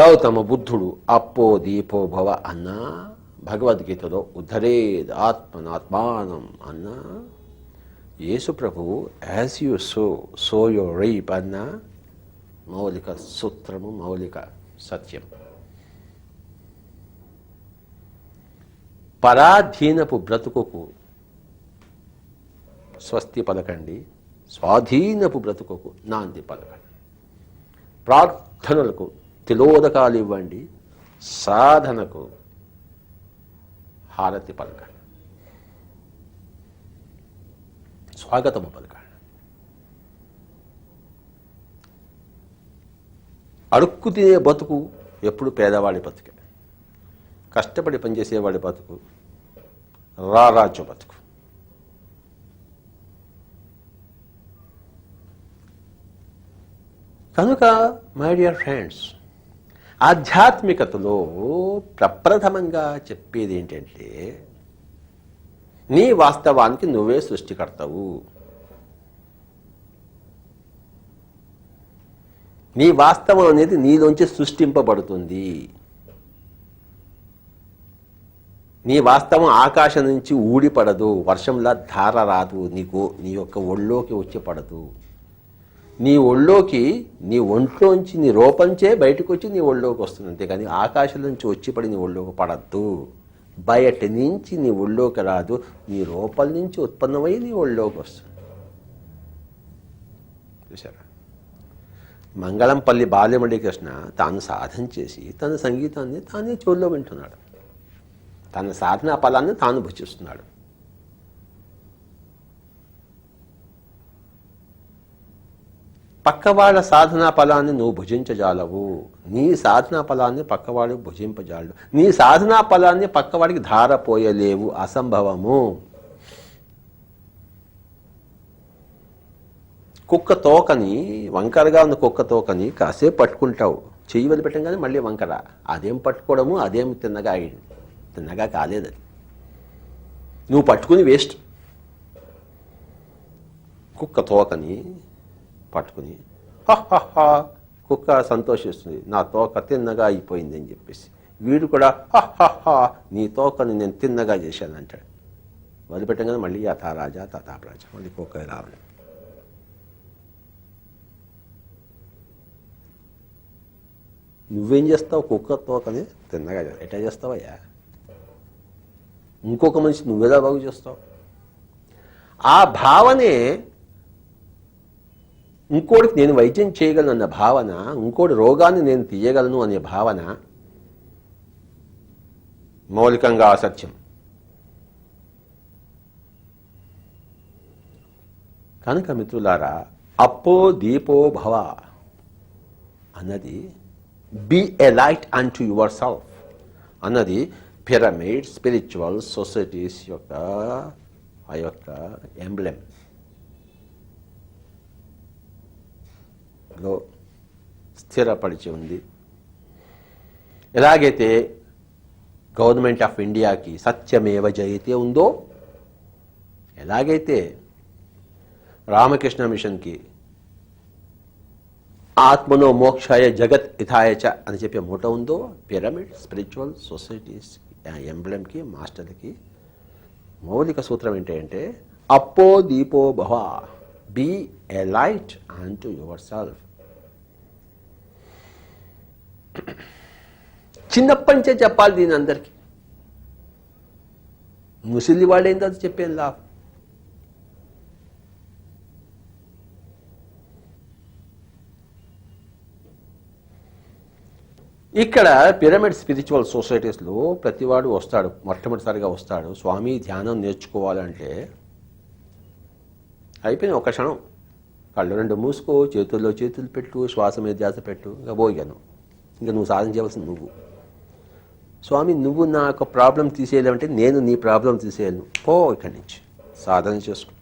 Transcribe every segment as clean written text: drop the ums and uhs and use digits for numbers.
గౌతమ బుద్ధుడు అప్పో దీపో భవ అన్నా, భగవద్గీతలో ఉద్ధరేద్ ఆత్మనాత్మానం అన్నా, యేసు ప్రభువు as you so you reap అన్న మౌలిక సూత్రము, మౌలిక సత్యం. పరాధీనపు బ్రతుకుకు స్వస్తి పలకండి, స్వాధీనపు బ్రతుకుకు నాంది పలకండి. ప్రార్థనలకు తిలోదకాలు ఇవ్వండి, సాధనకు హారతి పలకండి, స్వాగతము పలకండి. అడుక్కు తినే బతుకు ఎప్పుడు పేదవాడి బతుకే, కష్టపడి పనిచేసేవాడి బతుకు రారాజ్య బతుకు. కనుక మై డియర్ ఫ్రెండ్స్, ఆధ్యాత్మికతలో ప్రప్రథమంగా చెప్పేది ఏంటంటే, నీ వాస్తవానికి నువ్వే సృష్టికర్తవు. నీ వాస్తవం అనేది నీలోంచి సృష్టింపబడుతుంది. నీ వాస్తవం ఆకాశం నుంచి ఊడిపడదు, వర్షంలా ధార రాదు, నీ యొక్క ఒళ్ళోకి వచ్చి పడదు. నీ ఒళ్ళోకి, నీ ఒంట్లోంచి, నీ రూపంచే బయటకు వచ్చి నీ ఒళ్ళోకి వస్తుంది. అంతేకాని ఆకాశం నుంచి వచ్చి పడి నీ ఒళ్ళోకి పడద్దు. బయట నుంచి నీ ఒళ్ళోకి రాదు, నీ రూపం నుంచి ఉత్పన్నమై నీ ఒళ్ళోకి వస్తుంది. చూసారా? మంగళంపల్లి బాల్యమడి కృష్ణ తాను సాధన చేసి తన సంగీతాన్ని తానే చెవుల్లో వింటున్నాడు, తన సాధనా ఫలాన్ని తాను భుజిస్తున్నాడు. పక్కవాళ్ళ సాధనా ఫలాన్ని నువ్వు భుజించజాలవు, నీ సాధనా ఫలాన్ని పక్కవాడికి భుజింపజాలవు, నీ సాధనా ఫలాన్ని పక్కవాడికి ధారపోయలేవు, అసంభవము. కుక్క తోకని, వంకరగా ఉన్న కుక్క తోకని కాసేపు పట్టుకుంటావు, చెయ్యి వదిలిపెట్టంగానే మళ్ళీ వంకర. అదేం పట్టుకోవడము, అదేం తిన్నగా కాలేదు. అది నువ్వు పట్టుకుని వేస్ట్. కుక్క తోకని పట్టుకుని హహా, కుక్క సంతోషిస్తుంది, నా తోక తిన్నగా అయిపోయింది అని చెప్పేసి. వీడు కూడా హహా, నీ తోకని నేను తిన్నగా చేశాను అంటాడు. వదిలిపెట్టంగానే మళ్ళీ యథారాజా తథాప్రాజా, మళ్ళీ కుక్క రావాలి. నువ్వేం చేస్తావు? కుక్క తోకని తిన్నగా ఎట్లా చేస్తావయ్యా? ఇంకొక మనిషి నువ్వేలా బాగు చేస్తావు? ఆ భావనే ఇంకోటికి నేను వైద్యం చేయగలను అన్న భావన, ఇంకోటి రోగాన్ని నేను తీయగలను అనే భావన మౌలికంగా అసత్యం. కనుక మిత్రులారా, అప్పో దీపో భవ అన్నది, be a light unto yourself అన్నది పిరమిడ్ స్పిరిచువల్ సొసైటీస్ యొక్క ఎంబ్లెమ్ లో స్థిరపరిచి ఉంది. ఎలాగైతే గవర్నమెంట్ ఆఫ్ ఇండియాకి సత్యమేవ జయతే ఉందో, ఎలాగైతే రామకృష్ణ మిషన్కి ఆత్మనో మోక్షాయ జగత్ హితాయ చ అని చెప్పే మూట ఉందో, పిరమిడ్ స్పిరిచువల్ సొసైటీస్ ఎంబ్లెమ్కి, మాస్టర్లకి మౌలిక సూత్రం ఏంటంటే, అప్పో దీపో భవ, బీ ఎ లైట్ అంటూ యువర్ సెల్ఫ్. చిన్నప్పటి నుంచే చెప్పాలి దీని అందరికీ. ముసలి వాళ్ళు ఏంటో అది చెప్పేది లాభం. ఇక్కడ పిరమిడ్ స్పిరిచువల్ సొసైటీస్లో ప్రతివాడు వస్తాడు, మొట్టమొదటిసారిగా వస్తాడు. స్వామి ధ్యానం నేర్చుకోవాలంటే అయిపోయిన ఒక క్షణం, కళ్ళు రెండు మూసుకో, చేతుల్లో చేతులు పెట్టు, శ్వాస మీద ధ్యాస పెట్టు, ఇంకా పోయాను. ఇంకా నువ్వు సాధన చేయవలసింది నువ్వు. స్వామి నువ్వు నా యొక్క ప్రాబ్లం తీసేయాలంటే నేను నీ ప్రాబ్లం తీసేయను, పో ఇక్కడి నుంచి, సాధన చేసుకో.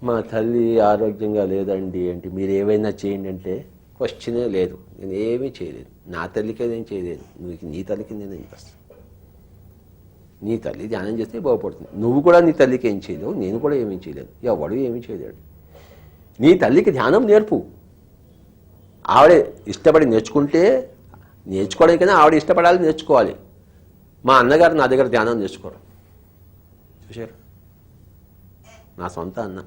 మా తల్లి ఆరోగ్యంగా లేదండి ఏంటి, మీరు ఏమైనా చేయండి అంటే క్వశ్చనే లేదు, నేను ఏమీ చేయలేను. నా తల్లికే నేను చేయలేను, నీ తల్లికి నేను ఏం చేస్తాను? నీ తల్లి ధ్యానం చేస్తే బాగుపడుతుంది. నువ్వు కూడా నీ తల్లికి ఏం చేయలేవు, నేను కూడా ఏమీ చేయలేను, ఎవడు ఏమీ చేయలేడు. నీ తల్లికి ధ్యానం నేర్పు. ఆవిడే ఇష్టపడి నేర్చుకుంటే నేర్చుకోవడానికైనా ఆవిడ ఇష్టపడాలి, నేర్చుకోవాలి. మా అన్నగారు నా దగ్గర ధ్యానం నేర్చుకోరు. చూశారు, నా సొంత అన్న.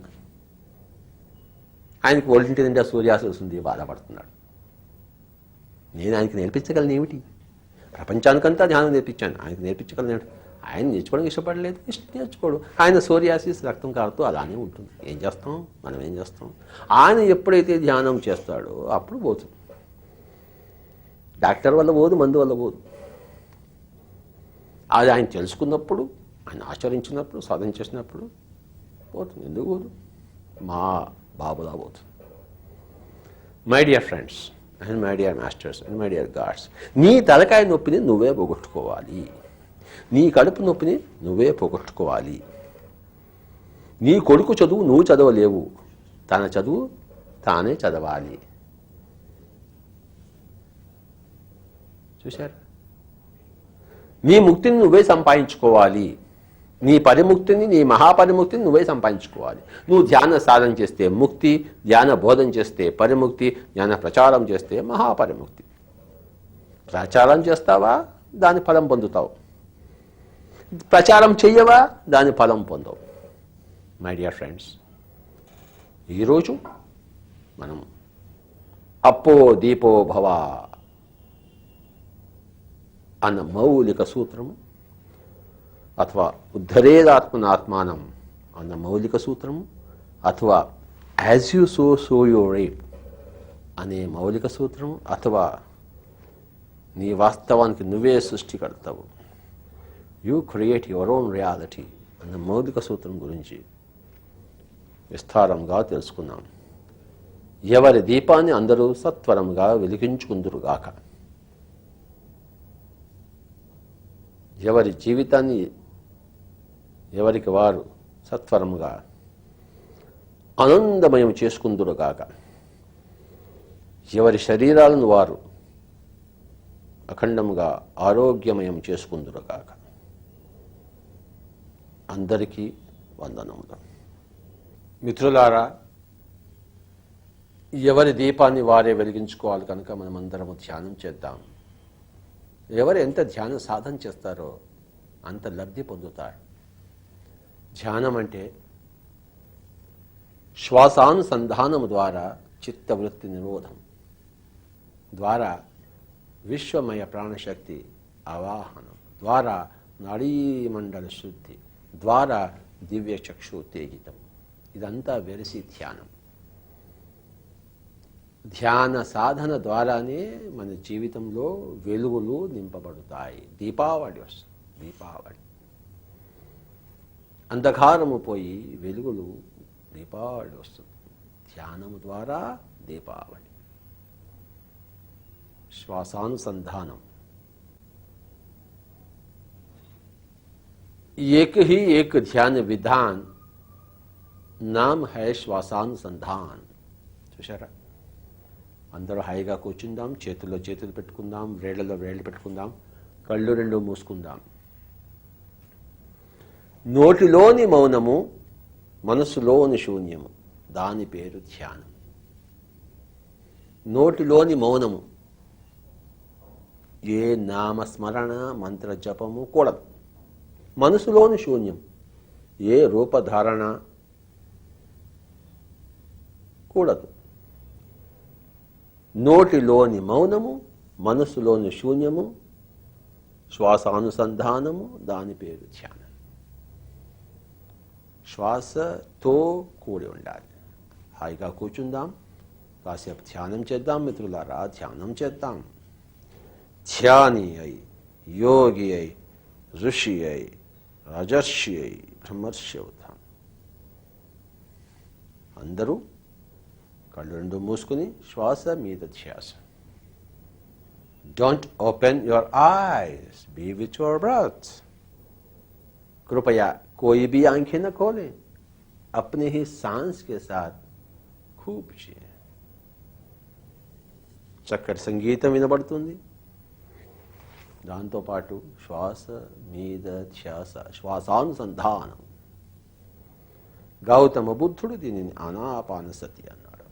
ఆయనకి ఒంటింటి నిండా సూర్యాస వస్తుంది, బాధపడుతున్నాడు. నేను ఆయనకి నేర్పించగలను ఏమిటి? ప్రపంచానికంతా ధ్యానం నేర్పించాను, ఆయనకు నేర్పించగలను ఏమిటి? ఆయన నేర్చుకోవడానికి ఇష్టపడలేదు, నేర్చుకోడు. ఆయన సోరియాసిస్ రక్తం కారుతూ అలానే ఉంటుంది. ఏం చేస్తాం, మనం ఏం చేస్తాం? ఆయన ఎప్పుడైతే ధ్యానం చేస్తాడో అప్పుడు పోతుంది. డాక్టర్ వల్ల పోదు, మందు వల్ల పోదు. అది ఆయన తెలుసుకున్నప్పుడు, ఆయన ఆచరించినప్పుడు, సాధన చేసినప్పుడు పోతుంది. ఎందుకు పోదు? మా బాబులా పోతుంది. My dear friends and my dear masters and my dear God's, నీ తలకాయ నొప్పిని నువ్వే పోగొట్టుకోవాలి. నీ కడుపు నొప్పిని నువ్వే పోగొట్టుకోవాలి. నీ కొడుకు చదువు నువ్వు చదవలేవు, తన చదువు తానే చదవాలి. చూశారు? నీ ముక్తిని నువ్వే సంపాదించుకోవాలి. నీ పరిముక్తిని, నీ మహాపరిముక్తిని నువ్వే సంపాదించుకోవాలి. నువ్వు ధ్యాన సాధన చేస్తే ముక్తి, ధ్యాన బోధన చేస్తే పరిముక్తి, జ్ఞాన ప్రచారం చేస్తే మహాపరిముక్తి. ప్రచారం చేస్తావా, దాని ఫలం పొందుతావు. ప్రచారం చెయ్యవా, దాని ఫలం పొందవు. మై డియర్ ఫ్రెండ్స్, ఈరోజు మనం అప్పో దీపో భవ అన్న మౌలిక సూత్రము, అథవా ఉద్ధరేదాత్మనాత్మానం అన్న మౌలిక సూత్రము, అథవా as you sow you reap అనే మౌలిక సూత్రము, అథవా నీ వాస్తవానికి నువ్వే సృష్టికర్తవు, you create your own reality అన్న మౌలిక సూత్రం గురించి విస్తారంగా తెలుసుకున్నాం. ఎవరి దీపాన్ని అందరూ సత్వరంగా వెలిగించుకుందురుగాక, ఎవరి జీవితాన్ని ఎవరికి వారు సత్వరముగా ఆనందమయం చేసుకుందురుగాక, ఎవరి శరీరాలను వారు అఖండంగా ఆరోగ్యమయం చేసుకుందురుగాక. అందరికీ వందనములు. మిత్రులారా, ఎవరి దీపాన్ని వారే వెలిగించుకోవాలి కనుక మనమందరము ధ్యానం చేద్దాం. ఎవరు ఎంత ధ్యాన సాధన చేస్తారో అంత లబ్ధి పొందుతారు. ధ్యానం అంటే శ్వాసానుసంధానము ద్వారా చిత్తవృత్తి నిరోధం ద్వారా విశ్వమయ ప్రాణశక్తి ఆవాహనం ద్వారా నాడీమండల శుద్ధి ద్వారా దివ్య చక్షు ఉత్తేజితం. ఇదంతా వెరసి ధ్యానం. ధ్యాన సాధన ద్వారానే మన జీవితంలో వెలుగులు నింపబడతాయి. దీపావళి వస్తుంది. దీపావళి అంధకారము పోయి వెలుగులు, దీపావళి వస్తుంది. ధ్యానము ద్వారా దీపావళి. श्वासानुसंधानम एक ही एक ध्यान विधान नाम है శ్వాసానుసంధాన్. చూశారా? అందరూ హాయిగా కూర్చుందాం, చేతుల్లో చేతులు పెట్టుకుందాం, వేళ్లలో వేళ్ళు పెట్టుకుందాం, కళ్ళు రెండు మూసుకుందాం. నోటిలోని మౌనము, మనసులోని శూన్యము, దాని పేరు ధ్యానం. నోటిలోని మౌనము, ఏ నామస్మరణ మంత్ర జపము కూడదు. మనసులోని శూన్యం, ఏ రూపధారణ కూడదు. నోటిలోని మౌనము, మనసులోని శూన్యము, శ్వాసానుసంధానము, దాని పేరు ధ్యానం. శ్వాసతో కూడి ఉండాలి. హాయిగా కూర్చుందాం, కాసేపు ధ్యానం చేద్దాం. మిత్రులారా, ధ్యానం చేద్దాం. ధ్యాని అయి, యోగి అయి, ఋషి అయి, రాజర్షి అయి, బ్రహ్మర్షి అవుతాం. అందరూ కళ్ళు రెండు మూసుకుని శ్వాస మీద ధ్యాస. Don't open your eyes, be with your breath. कृपया कोई भी आंखें न खोलें, अपने ही सांस के साथ खूब जिए. చక్కటి సంగీతం వినబడుతుంది. దాంతోపాటు శ్వాస మీద ధ్యాస, శ్వాసానుసంధానం. గౌతమ బుద్ధుడు దీనిని ఆనాపానసతి అన్నాడు.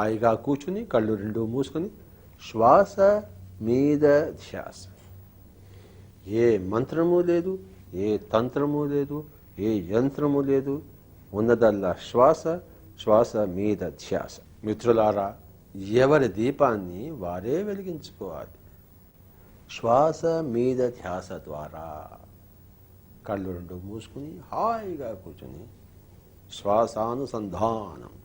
హాయిగా కూర్చుని కళ్ళు రెండు మూసుకొని శ్వాస మీద ధ్యాస. ఏ మంత్రము లేదు, ఏ తంత్రము లేదు, ఏ యంత్రము లేదు, ఉన్నదల్లా శ్వాస, శ్వాస మీద ధ్యాస. మిత్రులారా, ఎవరి దీపాన్ని వారే వెలిగించుకోవాలి. శ్వాస మీద ధ్యాస ద్వారా కళ్ళు రెండు మూసుకుని హాయిగా కూర్చుని శ్వాసానుసంధానం.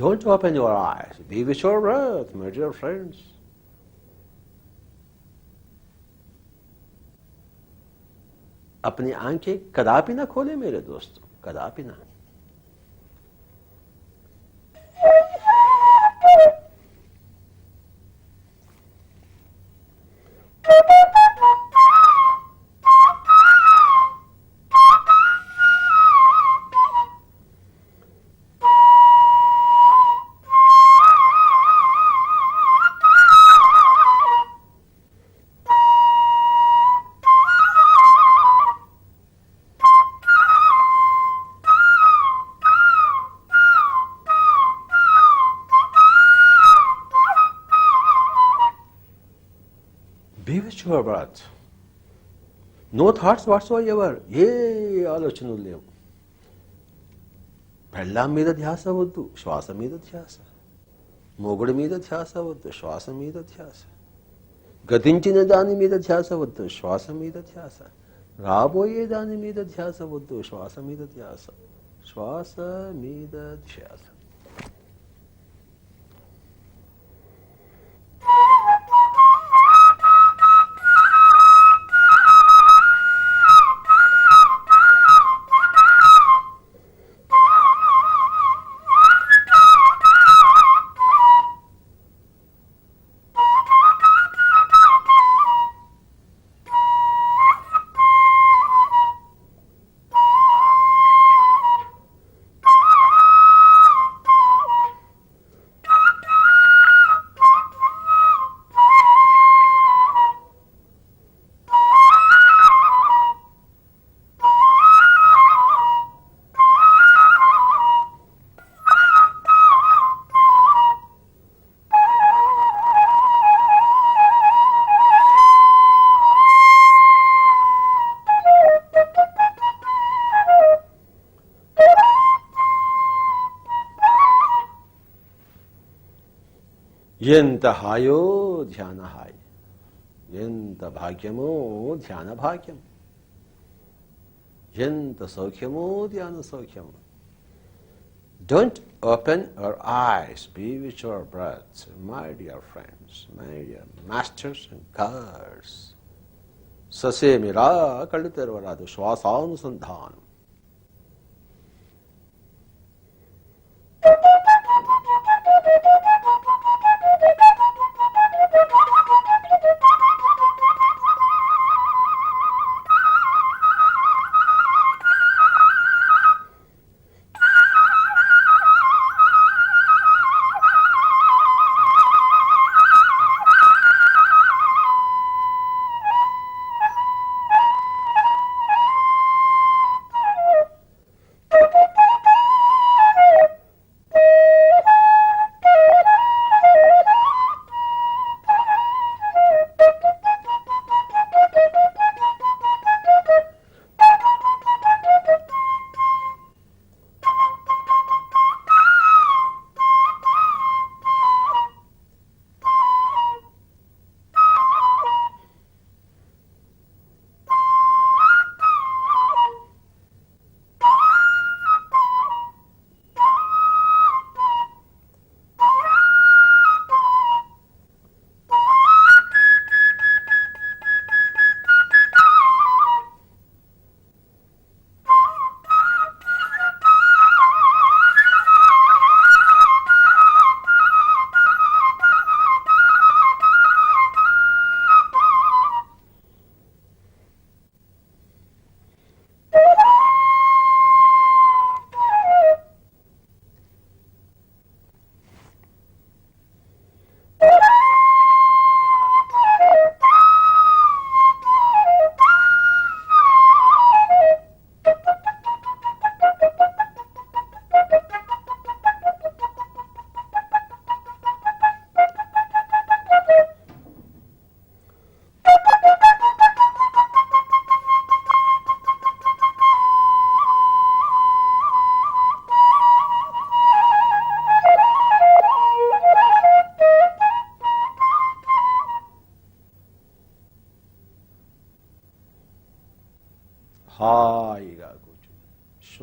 Don't open your eyes. Be with your breath, my dear friends. अपनी आंखें कदापि ना खोले मेरे दोस्तों, कदापि ना. Be with your breath. No thoughts whatsoever. ఏ ఆలోచనలు లేవు. పెళ్ళాం మీద ధ్యాస వద్దు, శ్వాస మీద ధ్యాస. మొగుడి మీద ధ్యాస వద్దు, శ్వాస మీద ధ్యాస. గతించిన దాని మీద ధ్యాస వద్దు, శ్వాస మీద ధ్యాస. రాబోయే దాని మీద ధ్యాస వద్దు, శ్వాస మీద ధ్యాస. శ్వాస మీద ధ్యాస. ఎంత హాయో ధ్యాన హాయి, ఎంత భాగ్యమో ధ్యాన భాగ్యం, ఎంత సౌఖ్యమో ధ్యాన సౌఖ్యము. Don't open your eyes, be with your breath, my dear friends, my dear masters and guides. ససేమిరా కళ్ళు తెరవరాదు, శ్వాసానుసంధానం.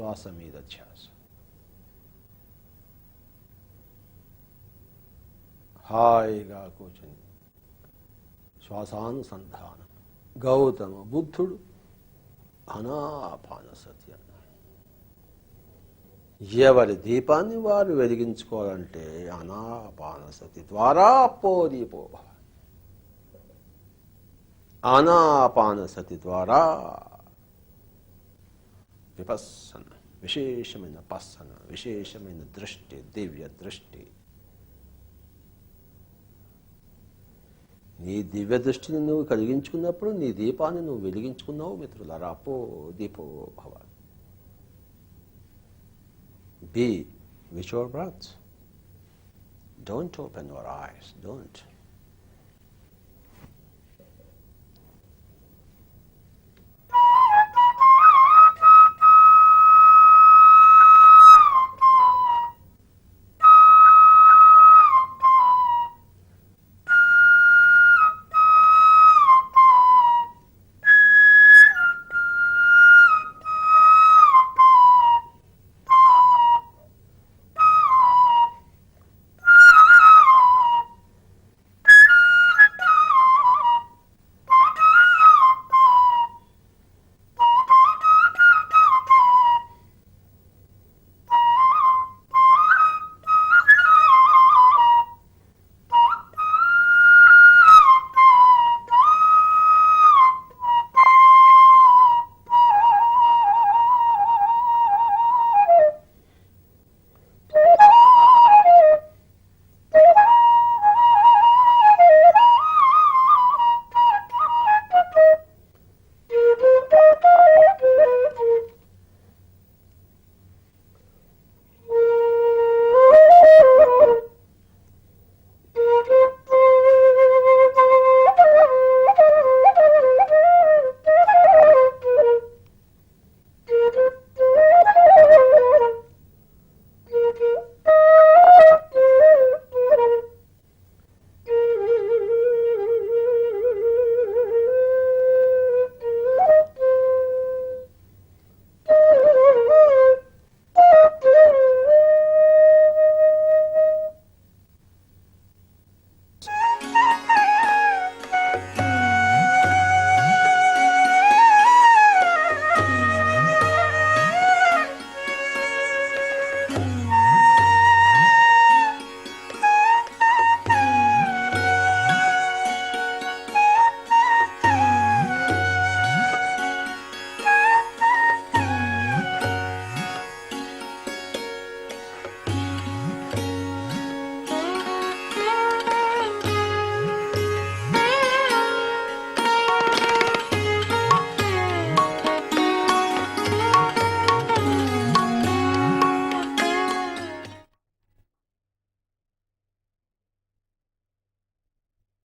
శ్వాస మీద ధ్యాస. హాయిగా కూర్చుని శ్వాసానుసంధానం. గౌతమ బుద్ధుడు ఆనాపానసతి అన్నాడు. ఎవరి దీపాన్ని వారు వెలిగించుకోవాలంటే ఆనాపానసతి ద్వారా అప్పోదీపో భవ. ఆనాపానసతి ద్వారా విపස්සన, విశేషమైన పස්සన, విశేషమైన దృష్టి, దివ్య దృష్టి. నీ దివ్య దృష్టిని నువ్వు కలిగించుకున్నప్పుడు నీ దీపాన్ని నువ్వు వెలిగించుకున్నావు మిత్రులారా. అపో దీపో భవ. Be with your breath. Don't open your eyes. Don't.